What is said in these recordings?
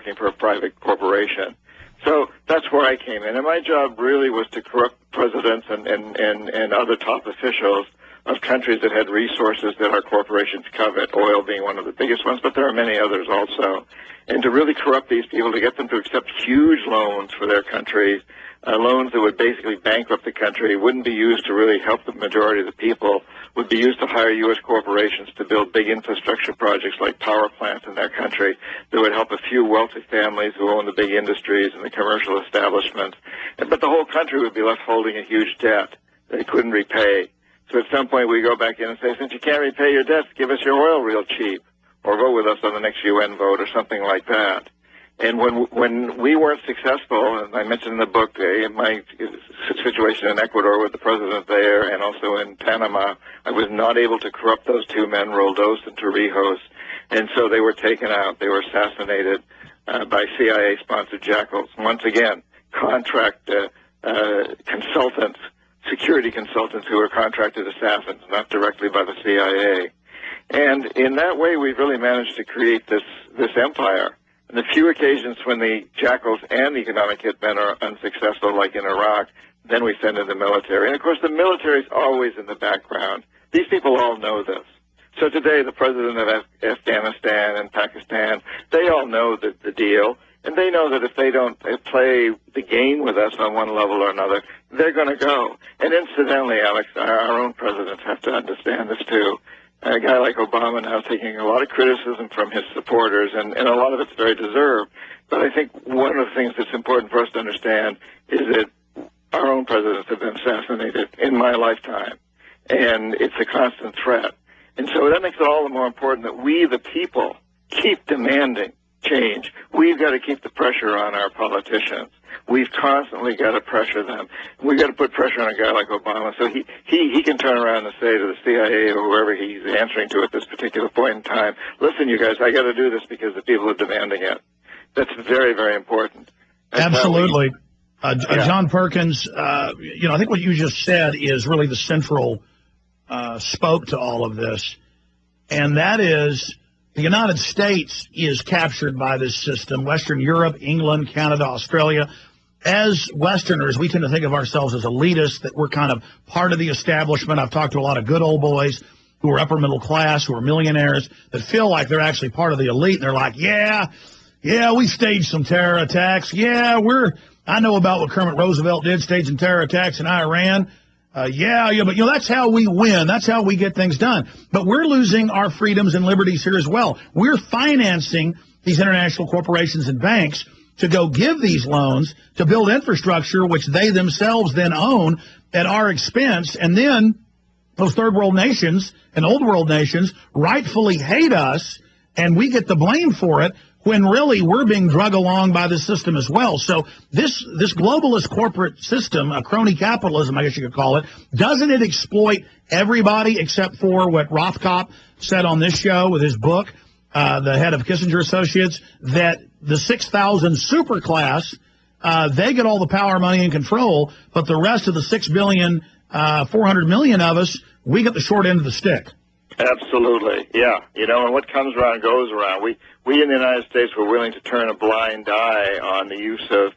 working for a private corporation. So that's where I came in. And my job really was to corrupt presidents and other top officials of countries that had resources that our corporations covet, oil being one of the biggest ones, but there are many others also. And to really corrupt these people, to get them to accept huge loans for their countries, loans that would basically bankrupt the country, wouldn't be used to really help the majority of the people, would be used to hire U.S. corporations to build big infrastructure projects like power plants in their country that would help a few wealthy families who own the big industries and the commercial establishments. But the whole country would be left holding a huge debt they couldn't repay. So at some point we go back in and say, since you can't repay your debts, give us your oil real cheap, or vote with us on the next UN vote or something like that. And when we weren't successful, and I mentioned in the book my situation in Ecuador with the president there and also in Panama, I was not able to corrupt those two men, Roldos and Torrijos, and so they were taken out. They were assassinated by CIA-sponsored jackals. Once again, contract consultants, security consultants who were contracted assassins, not directly by the CIA. And in that way, we've really managed to create this empire. And the few occasions when the jackals and the economic hitmen are unsuccessful, like in Iraq, then we send in the military. And, of course, the military is always in the background. These people all know this. So today, the president of Afghanistan and Pakistan, they all know the deal. And they know that if they don't play the game with us on one level or another, they're going to go. And incidentally, Alex, our own presidents have to understand this, too. A guy like Obama now taking a lot of criticism from his supporters, and a lot of it's very deserved. But I think one of the things that's important for us to understand is that our own presidents have been assassinated in my lifetime, and it's a constant threat. And so that makes it all the more important that we, the people, keep demanding change. We've got to keep the pressure on our politicians. We've constantly got to pressure them. We've got to put pressure on a guy like Obama so he can turn around and say to the CIA or whoever he's answering to at this particular point in time, listen, you guys, I got to do this because the people are demanding it. That's very, very important. Absolutely. John Perkins, I think what you just said is really the central spoke to all of this, and that is the United States is captured by this system. Western Europe, England, Canada, Australia. As Westerners, we tend to think of ourselves as elitists, that we're kind of part of the establishment. I've talked to a lot of good old boys who are upper middle class, who are millionaires, that feel like they're actually part of the elite. And they're like, yeah, we staged some terror attacks. I know about what Kermit Roosevelt did, staging terror attacks in Iran. But that's how we win. That's how we get things done. But we're losing our freedoms and liberties here as well. We're financing these international corporations and banks to go give these loans to build infrastructure, which they themselves then own at our expense. And then those third world nations and old world nations rightfully hate us, and we get the blame for it, when really we're being drug along by the system as well. So this globalist corporate system, a crony capitalism, I guess you could call it, doesn't it exploit everybody except for what Rothkopf said on this show with his book, the head of Kissinger Associates, that the 6,000 superclass, they get all the power, money, and control, but the rest of the 6 billion, 400 million of us, we get the short end of the stick. Absolutely, yeah. And what comes around goes around. We in the United States were willing to turn a blind eye on the use of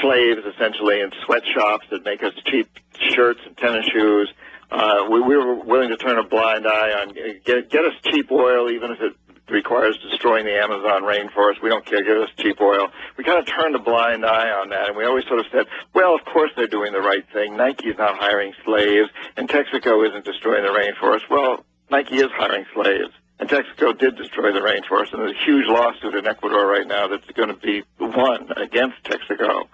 slaves, essentially, in sweatshops that make us cheap shirts and tennis shoes. We were willing to turn a blind eye on get us cheap oil, even if it requires destroying the Amazon rainforest. We don't care. Give us cheap oil. We kind of turned a blind eye on that, and we always sort of said, well, of course they're doing the right thing. Nike is not hiring slaves, and Texaco isn't destroying the rainforest. Well, Nike is hiring slaves, and Texaco did destroy the rainforest, and there's a huge lawsuit in Ecuador right now that's going to be won against Texaco.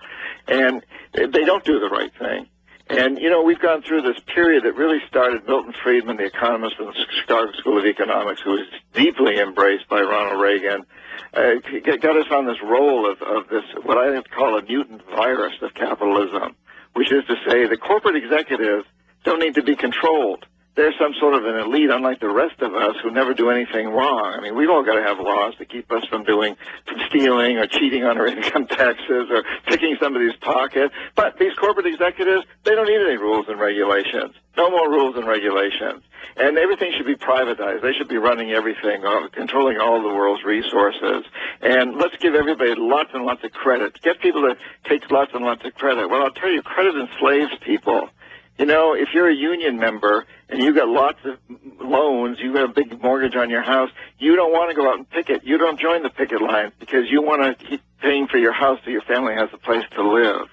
And they don't do the right thing. And, we've gone through this period that really started Milton Friedman, the economist from the Chicago School of Economics, who was deeply embraced by Ronald Reagan, got us on this role of this, what I call a mutant virus of capitalism, which is to say the corporate executives don't need to be controlled. they're some sort of an elite, unlike the rest of us who never do anything wrong. I mean, we've all got to have laws to keep us from stealing or cheating on our income taxes or picking somebody's pocket. But these corporate executives, they don't need any rules and regulations. No more rules and regulations. And everything should be privatized. They should be running everything, controlling all the world's resources. And let's give everybody lots and lots of credit. Get people to take lots and lots of credit. Well, I'll tell you, credit enslaves people. You know, if you're a union member and you got lots of loans, you got a big mortgage on your house, you don't want to go out and picket. You don't join the picket lines because you want to keep paying for your house so your family has a place to live.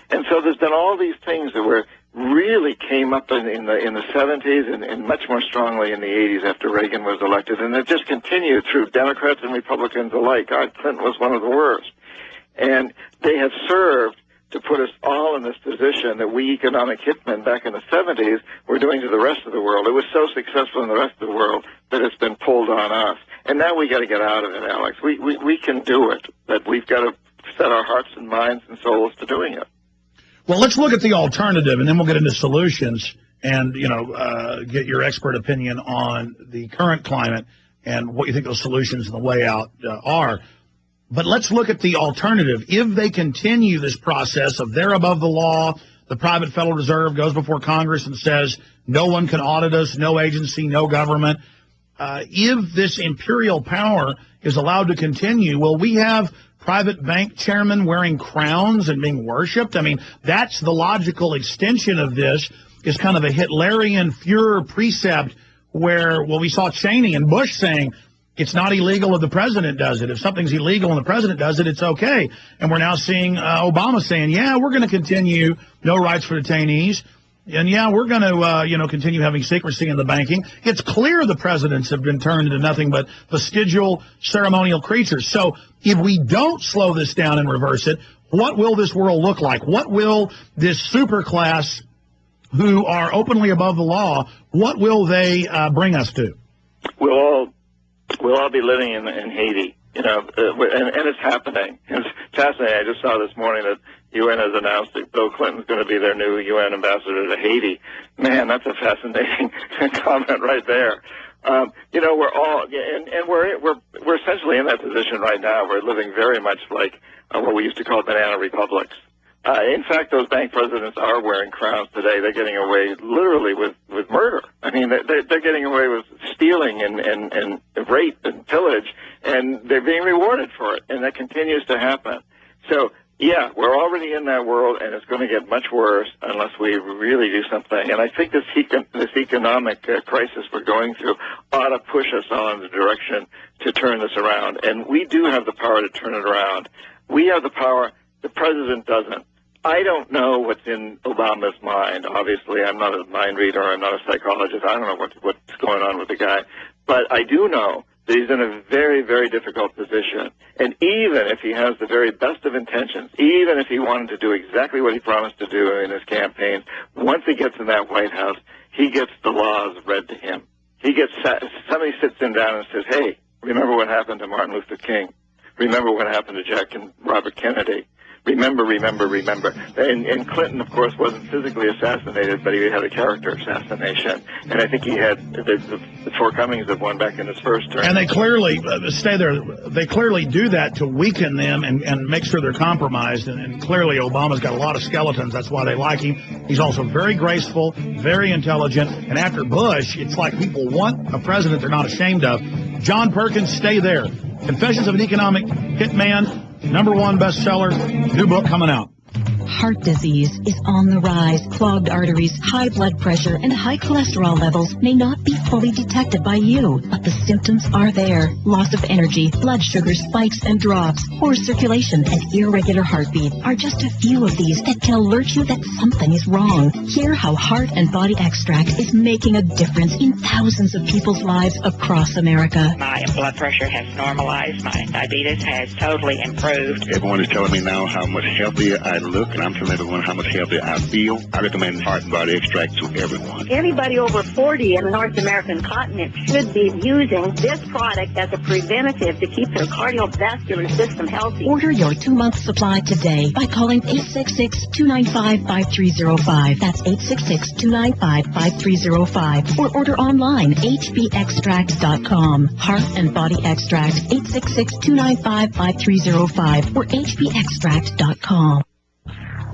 And so there's been all these things that really came up in the 70s and much more strongly in the 80s after Reagan was elected. And it just continued through Democrats and Republicans alike. God, Clinton was one of the worst. And they have served to put us all in this position that we economic hitmen back in the 70s were doing to the rest of the world. It was so successful in the rest of the world that it's been pulled on us. And now we got to get out of it, Alex. We can do it, but we've got to set our hearts and minds and souls to doing it. Well, let's look at the alternative, and then we'll get into solutions and, get your expert opinion on the current climate and what you think those solutions and the way out are. But let's look at the alternative. If they continue this process of they're above the law, the private Federal Reserve goes before Congress and says no one can audit us, no agency, no government. If this imperial power is allowed to continue, will we have private bank chairmen wearing crowns and being worshipped? I mean, that's the logical extension of this, is kind of a Hitlerian Führer precept where, well, we saw Cheney and Bush saying, it's not illegal if the president does it. If something's illegal and the president does it, it's okay. And we're now seeing Obama saying, yeah, we're going to continue no rights for detainees. And, yeah, we're going to, continue having secrecy in the banking. It's clear the presidents have been turned into nothing but vestigial ceremonial creatures. So if we don't slow this down and reverse it, what will this world look like? What will this super class who are openly above the law, what will they bring us to? We'll all be living in Haiti, and it's happening. It's fascinating. I just saw this morning that UN has announced that Bill Clinton's going to be their new UN ambassador to Haiti. Man, that's a fascinating comment right there. We're all, and we're essentially in that position right now. We're living very much like what we used to call banana republics. In fact, those bank presidents are wearing crowns today. They're getting away literally with murder. I mean, they're getting away with stealing and rape and pillage, and they're being rewarded for it, and that continues to happen. So, yeah, we're already in that world, and it's going to get much worse unless we really do something. And I think this economic crisis we're going through ought to push us all in the direction to turn this around. And we do have the power to turn it around. We have the power. The president doesn't. I don't know what's in Obama's mind. Obviously, I'm not a mind reader. I'm not a psychologist. I don't know what's going on with the guy. But I do know that he's in a very, very difficult position. And even if he has the very best of intentions, even if he wanted to do exactly what he promised to do in his campaign, once he gets in that White House, he gets the laws read to him. Somebody sits him down and says, hey, remember what happened to Martin Luther King? Remember what happened to Jack and Robert Kennedy? Remember. And Clinton, of course, wasn't physically assassinated, but he had a character assassination. And I think he had the shortcomings of one back in his first term. And they clearly, they clearly do that to weaken them and make sure they're compromised. And clearly Obama's got a lot of skeletons. That's why they like him. He's also very graceful, very intelligent. And after Bush, it's like people want a president they're not ashamed of. John Perkins, stay there. Confessions of an Economic Hitman. #1 bestseller, new book coming out. Heart disease is on the rise. Clogged arteries, high blood pressure, and high cholesterol levels may not be fully detected by you, but the symptoms are there. Loss of energy, blood sugar spikes and drops, poor circulation, and irregular heartbeat are just a few of these that can alert you that something is wrong. Hear how Heart and Body Extract is making a difference in thousands of people's lives across America. My blood pressure has normalized. My diabetes has totally improved. Everyone is telling me now how much healthier I look, and I'm telling everyone how much healthier I feel. I recommend Heart and Body Extract to everyone. Anybody over 40 in the North American continent should be using this product as a preventative to keep their cardiovascular system healthy. Order your 2-month supply today by calling 866-295-5305. That's 866-295-5305. Or order online, hbextract.com. Heart and Body Extract, 866-295-5305 or hbextract.com.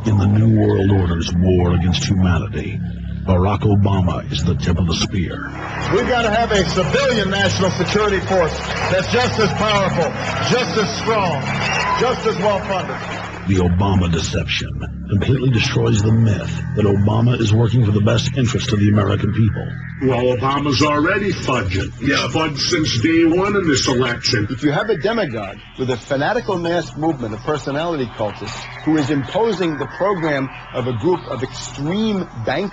In the New World Order's war against humanity, Barack Obama is the tip of the spear. We've got to have a civilian national security force that's just as powerful, just as strong, just as well-funded. The Obama deception completely destroys the myth that Obama is working for the best interest of the American people. Well, Obama's already fudging. He's fudged since day one in this election. If you have a demagogue with a fanatical mass movement of personality cultists who is imposing the program of a group of extreme bankers,